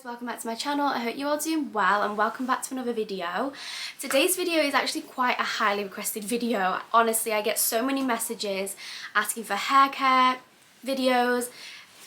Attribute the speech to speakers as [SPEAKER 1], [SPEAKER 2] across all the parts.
[SPEAKER 1] Welcome back to my channel. I hope you're all doing well and welcome back to another video. Today's video is actually quite a highly requested video. Honestly, I get so many messages asking for hair care videos,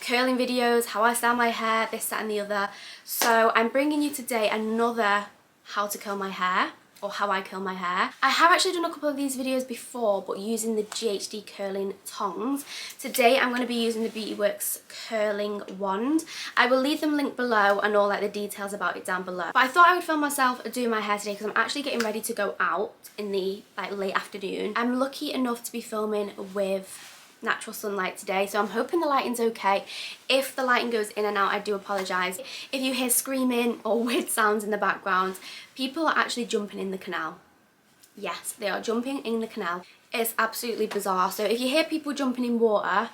[SPEAKER 1] curling videos, how I style my hair, this, that and the other. So I'm bringing you today another how to curl my hair, or how I curl my hair. I have actually done a couple of these videos before, but using the GHD curling tongs. Today I'm going to be using the Beauty Works curling wand. I will leave them linked below and all like the details about it down below. But I thought I would film myself doing my hair today because I'm actually getting ready to go out in the late afternoon. I'm lucky enough to be filming with natural sunlight today, so I'm hoping the lighting's okay. If the lighting goes in and out, I do apologise. If you hear screaming or weird sounds in the background, people are actually jumping in the canal. Yes, they are jumping in the canal. It's absolutely bizarre. So if you hear people jumping in water,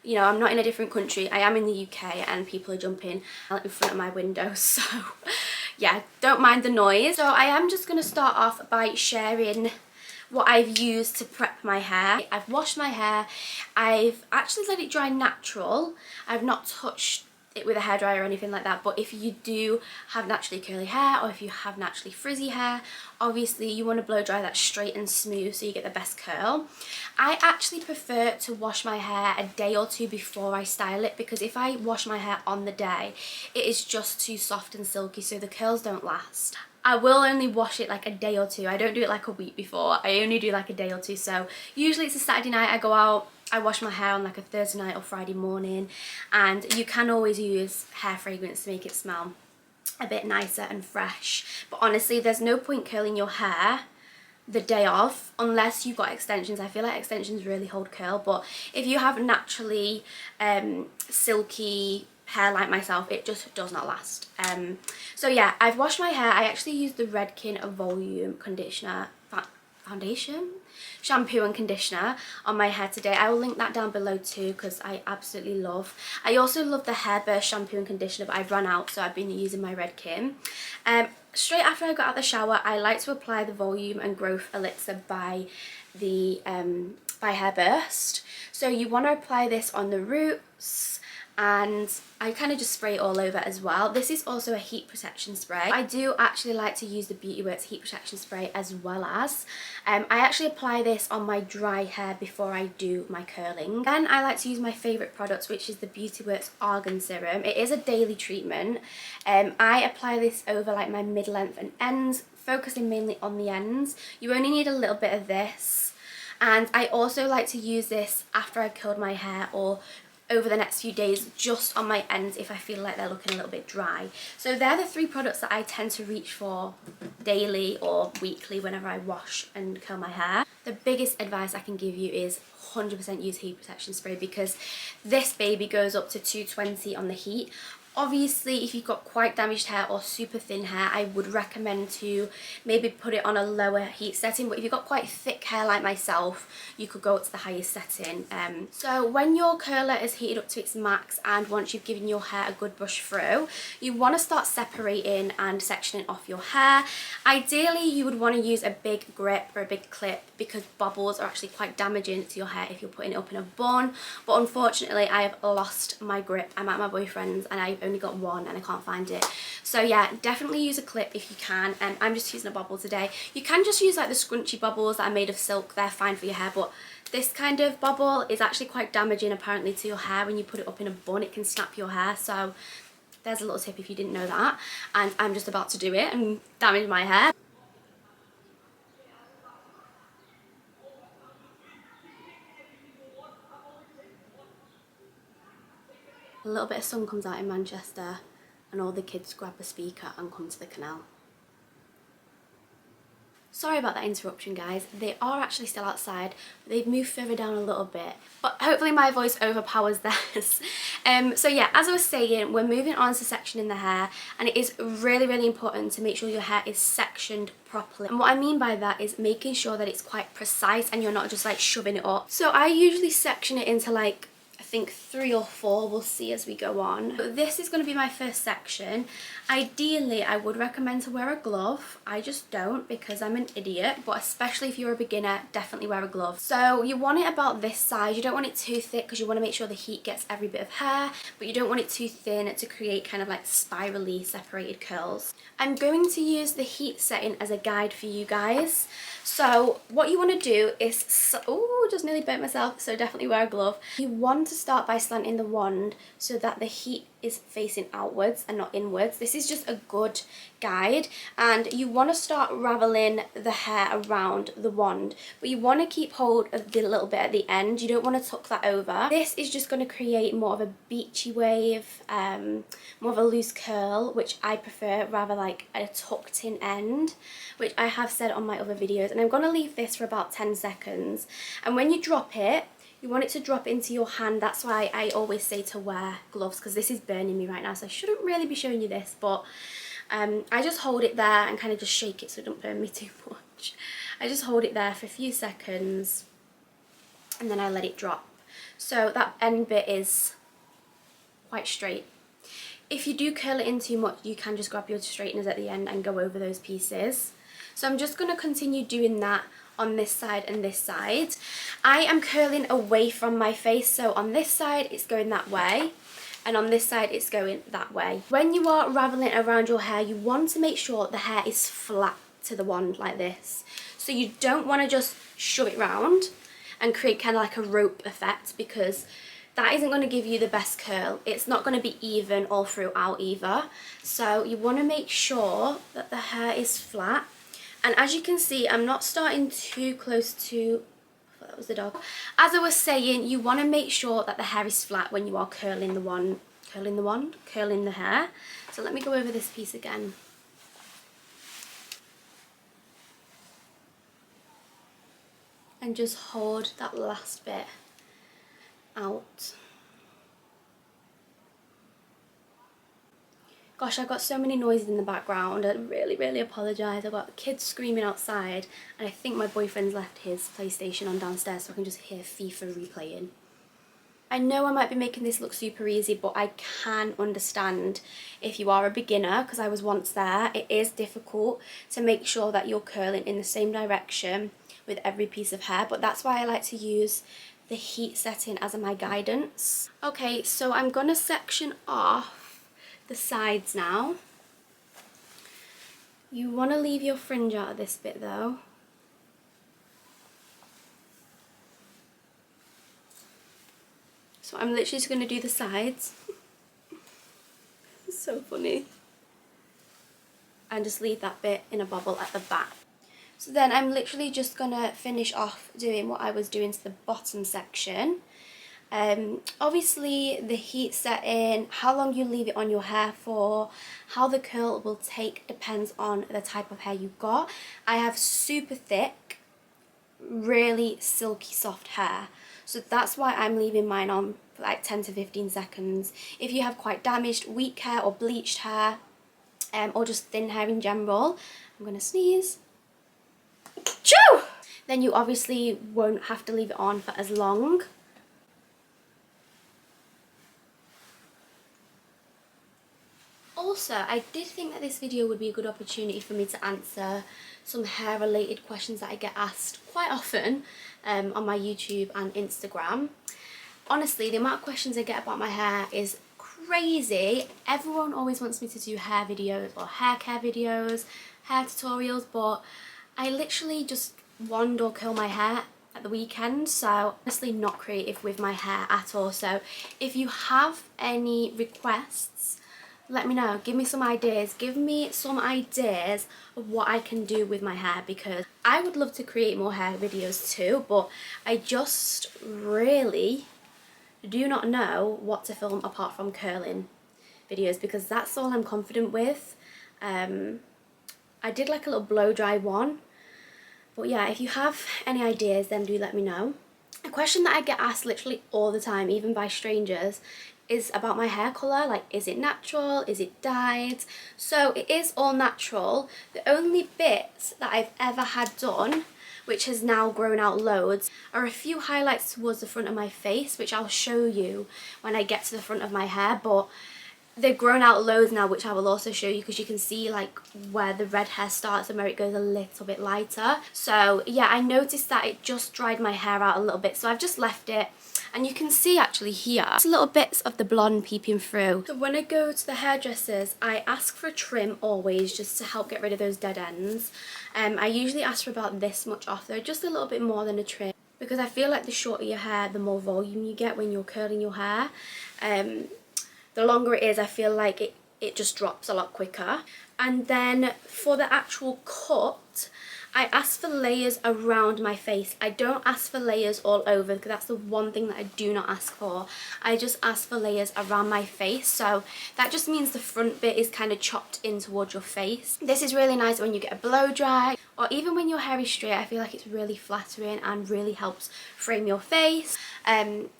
[SPEAKER 1] you know, I'm not in a different country, I am in the UK, and people are jumping in front of my window, so yeah, don't mind the noise. So I am just going to start off by sharing what I've used to prep my hair. I've washed my hair, I've actually let it dry natural. I've not touched it with a hairdryer or anything like that, but if you do have naturally curly hair or if you have naturally frizzy hair, obviously you want to blow dry that straight and smooth so you get the best curl. I actually prefer to wash my hair a day or two before I style it, because if I wash my hair on the day, it is just too soft and silky, so the curls don't last. I will only wash it like a day or two. I don't do it like a week before. I only do like a day or two. So usually it's a Saturday night I go out, I wash my hair on like a Thursday night or Friday morning, and you can always use hair fragrance to make it smell a bit nicer and fresh. But honestly, there's no point curling your hair the day of unless you've got extensions. I feel like extensions really hold curl, but if you have naturally silky hair like myself, it just does not last. So yeah, I've washed my hair. I actually used the Redken volume conditioner shampoo and conditioner on my hair today. I will link that down below too, because I absolutely love. I also love the Hairburst shampoo and conditioner, but I've run out, so I've been using my Redken. Straight after I got out of the shower, I like to apply the volume and growth elixir by the by Hairburst. So you want to apply this on the roots, and I kind of just spray it all over as well. This is also a heat protection spray. I do actually like to use the Beauty Works heat protection spray as well as I actually apply this on my dry hair before I do my curling. Then I like to use my favourite product, which is the Beauty Works argan serum. It is a daily treatment. I apply this over like my mid-length and ends, focusing mainly on the ends. You only need a little bit of this, and I also like to use this after I curled my hair or over the next few days just on my ends if I feel like they're looking a little bit dry. So they're the three products that I tend to reach for daily or weekly whenever I wash and curl my hair. The biggest advice I can give you is 100% use heat protection spray, because this baby goes up to 220 on the heat. Obviously, if you've got quite damaged hair or super thin hair, I would recommend to maybe put it on a lower heat setting. But if you've got quite thick hair like myself, you could go up to the highest setting. So when your curler is heated up to its max, and once you've given your hair a good brush through, you want to start separating and sectioning off your hair. Ideally, you would want to use a big grip or a big clip, because bobbles are actually quite damaging to your hair if you're putting it up in a bun. But unfortunately, I have lost my grip. I'm at my boyfriend's and I've only got one and I can't find it. So yeah, definitely use a clip if you can. And I'm just using a bobble today. You can just use like the scrunchy bobbles that are made of silk. They're fine for your hair, but this kind of bobble is actually quite damaging apparently to your hair. When you put it up in a bun, it can snap your hair. So there's a little tip if you didn't know that. And I'm just about to do it and damage my hair. A little bit of sun comes out in Manchester and all the kids grab a speaker and come to the canal. Sorry about that interruption, guys. They are actually still outside, but they've moved further down a little bit. But hopefully my voice overpowers theirs. So yeah, as I was saying, we're moving on to sectioning the hair, and it is really, really important to make sure your hair is sectioned properly. And what I mean by that is making sure that it's quite precise and you're not just like shoving it up. So I usually section it into like think 3 or 4, we'll see as we go on. But this is going to be my first section. Ideally, I would recommend to wear a glove. I just don't because I'm an idiot, but especially if you're a beginner, definitely wear a glove. So you want it about this size. You don't want it too thick because you want to make sure the heat gets every bit of hair, but you don't want it too thin to create kind of like spirally separated curls. I'm going to use the heat setting as a guide for you guys. So what you want to do is, oh, just nearly burnt myself, so definitely wear a glove. You want to start by slanting the wand so that the heat is facing outwards and not inwards. This is just a good guide, and you want to start raveling the hair around the wand, but you want to keep hold of the little bit at the end. You don't want to tuck that over. This is just going to create more of a beachy wave, more of a loose curl, which I prefer rather like a tucked in end, which I have said on my other videos. And I'm going to leave this for about 10 seconds, and when you drop it, you want it to drop into your hand. That's why I always say to wear gloves, because this is burning me right now, so I shouldn't really be showing you this, but I just hold it there and kind of just shake it so it don't burn me too much. I just hold it there for a few seconds and then I let it drop. So that end bit is quite straight. If you do curl it in too much, you can just grab your straighteners at the end and go over those pieces. So I'm just going to continue doing that on this side and this side. I am curling away from my face, so on this side it's going that way and on this side it's going that way. When you are raveling around your hair, you want to make sure the hair is flat to the wand like this. So you don't want to just shove it round and create kind of like a rope effect, because that isn't going to give you the best curl. It's not going to be even all throughout either. So you want to make sure that the hair is flat. And as you can see, I'm not starting too close to, I thought that was the dog. As I was saying, you want to make sure that the hair is flat when you are curling the hair. So let me go over this piece again. And just hold that last bit out. Gosh, I've got so many noises in the background. I really apologise. I've got kids screaming outside, and I think my boyfriend's left his PlayStation on downstairs, so I can just hear FIFA replaying. I know I might be making this look super easy, but I can understand if you are a beginner, because I was once there. It is difficult to make sure that you're curling in the same direction with every piece of hair, but that's why I like to use the heat setting as my guidance. Okay, so I'm gonna section off the sides now. You want to leave your fringe out of this bit though. So I'm literally just going to do the sides. It's so funny. And just leave that bit in a bubble at the back. So then I'm literally just going to finish off doing what I was doing to the bottom section. Obviously the heat setting, how long you leave it on your hair for, how the curl will take depends on the type of hair you've got. I have super thick, really silky soft hair, so that's why I'm leaving mine on for like 10 to 15 seconds. If you have quite damaged, weak hair or bleached hair, or just thin hair in general, I'm gonna sneeze. Choo! Then you obviously won't have to leave it on for as long. Also, I did think that this video would be a good opportunity for me to answer some hair related questions that I get asked quite often on my YouTube and Instagram. Honestly, the amount of questions I get about my hair is crazy. Everyone always wants me to do hair videos or hair care videos, hair tutorials, but I literally just wand or curl my hair at the weekend, so honestly not creative with my hair at all. So if you have any requests, let me know. Give me some ideas. Give me some ideas of what I can do with my hair, because I would love to create more hair videos too, but I just really do not know what to film apart from curling videos, because that's all I'm confident with. I did like a little blow dry one, but yeah, if you have any ideas then do let me know. A question that I get asked literally all the time, even by strangers, is about my hair colour. Like, is it natural, is it dyed? So it is all natural. The only bit that I've ever had done which has now grown out loads, are a few highlights towards the front of my face, which I'll show you when I get to the front of my hair, but they've grown out loads now, which I will also show you, because you can see like where the red hair starts and where it goes a little bit lighter. So yeah, I noticed that it just dried my hair out a little bit, so I've just left it. And you can see actually here, just little bits of the blonde peeping through. So when I go to the hairdressers, I ask for a trim always, just to help get rid of those dead ends. I usually ask for about this much off though, just a little bit more than a trim, because I feel like the shorter your hair, the more volume you get when you're curling your hair. The longer it is, I feel like it just drops a lot quicker. And then for the actual cut, I ask for layers around my face. I don't ask for layers all over, because that's the one thing that I do not ask for. I just ask for layers around my face. So that just means the front bit is kind of chopped in towards your face. This is really nice when you get a blow dry, or even when your hair is straight. I feel like it's really flattering and really helps frame your face.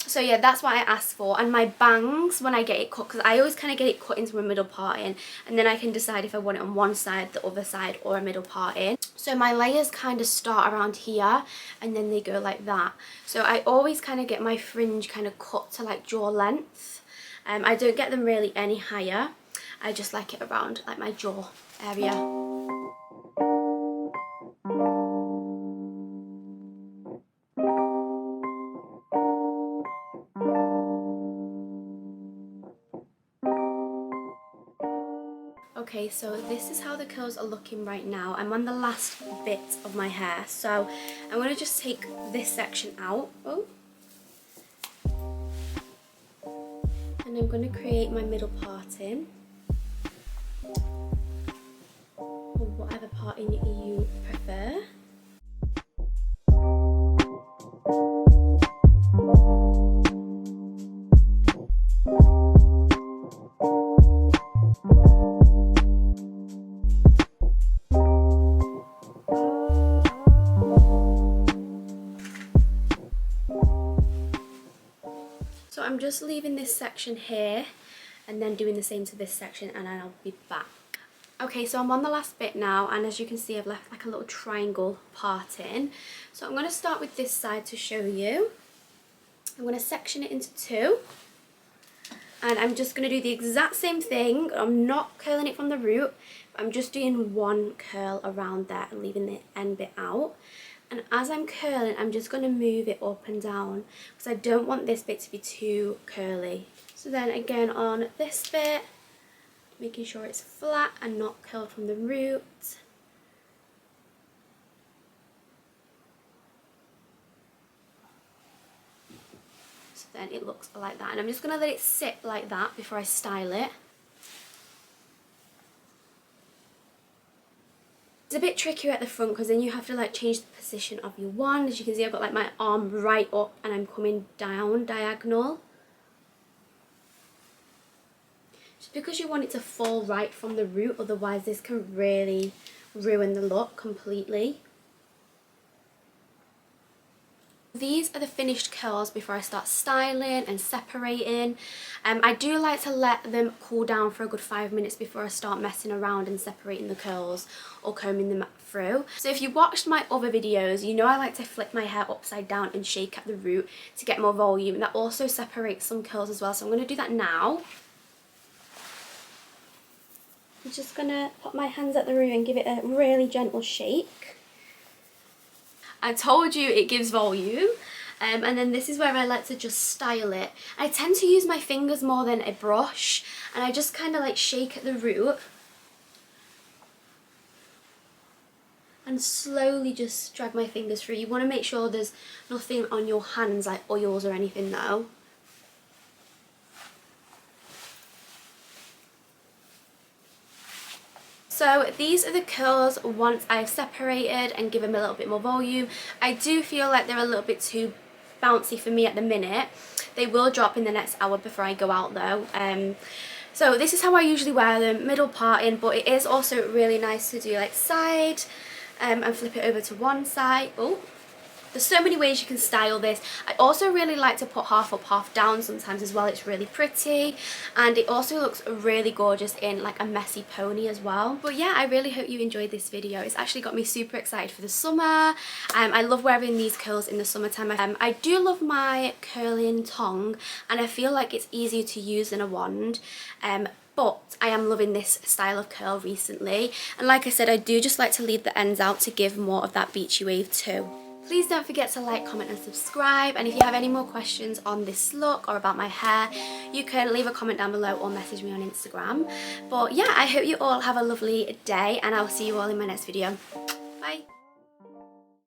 [SPEAKER 1] So yeah, that's what I ask for. And my bangs, when I get it cut, because I always kind of get it cut into a middle part in, and then I can decide if I want it on one side, the other side, or a middle part in. So my layers kind of start around here and then they go like that. So I always kind of get my fringe kind of cut to like jaw length. I don't get them really any higher. I just like it around like my jaw area. Okay, so this is how the curls are looking right now. I'm on the last bit of my hair, so I'm going to just take this section out. Oh. And I'm going to create my middle part in, or whatever part in you prefer. So I'm just leaving this section here and then doing the same to this section, and then I'll be back. Okay, so I'm on the last bit now, and as you can see I've left like a little triangle part in. So I'm going to start with this side to show you. I'm going to section it into two, and I'm just going to do the exact same thing. I'm not curling it from the root, I'm just doing one curl around there and leaving the end bit out. And as I'm curling, I'm just going to move it up and down, because I don't want this bit to be too curly. So then again on this bit, making sure it's flat and not curled from the root. So then it looks like that, and I'm just going to let it sit like that before I style it. It's a bit trickier at the front, because then you have to like change the position of your wand. As you can see, I've got like my arm right up and I'm coming down diagonal. Just because you want it to fall right from the root, otherwise this can really ruin the look completely. These are the finished curls before I start styling and separating. I do like to let them cool down for a good 5 minutes before I start messing around and separating the curls or combing them through. So if you watched my other videos, you know I like to flip my hair upside down and shake at the root to get more volume. That also separates some curls as well, so I'm going to do that now. I'm just going to put my hands at the root and give it a really gentle shake. I told you it gives volume. And then this is where I like to just style it. I tend to use my fingers more than a brush, and I just kind of like shake at the root and slowly just drag my fingers through. You want to make sure there's nothing on your hands like oils or anything though. So these are the curls once I've separated and give them a little bit more volume. I do feel like they're a little bit too bouncy for me at the minute. They will drop in the next hour before I go out though. So this is how I usually wear them, middle part in, but it is also really nice to do like side and flip it over to one side. Oh, There's so many ways you can style this. I also really like to put half up, half down sometimes as well. It's really pretty, and it also looks really gorgeous in like a messy pony as well. But yeah, I really hope you enjoyed this video. It's actually got me super excited for the summer. I love wearing these curls in the summertime. I do love my curling tongue, and I feel like it's easier to use than a wand. But I am loving this style of curl recently, and like I said, I do just like to leave the ends out to give more of that beachy wave too. Please don't forget to like, comment and subscribe, and if you have any more questions on this look or about my hair, you can leave a comment down below or message me on Instagram. But yeah, I hope you all have a lovely day, and I'll see you all in my next video. Bye!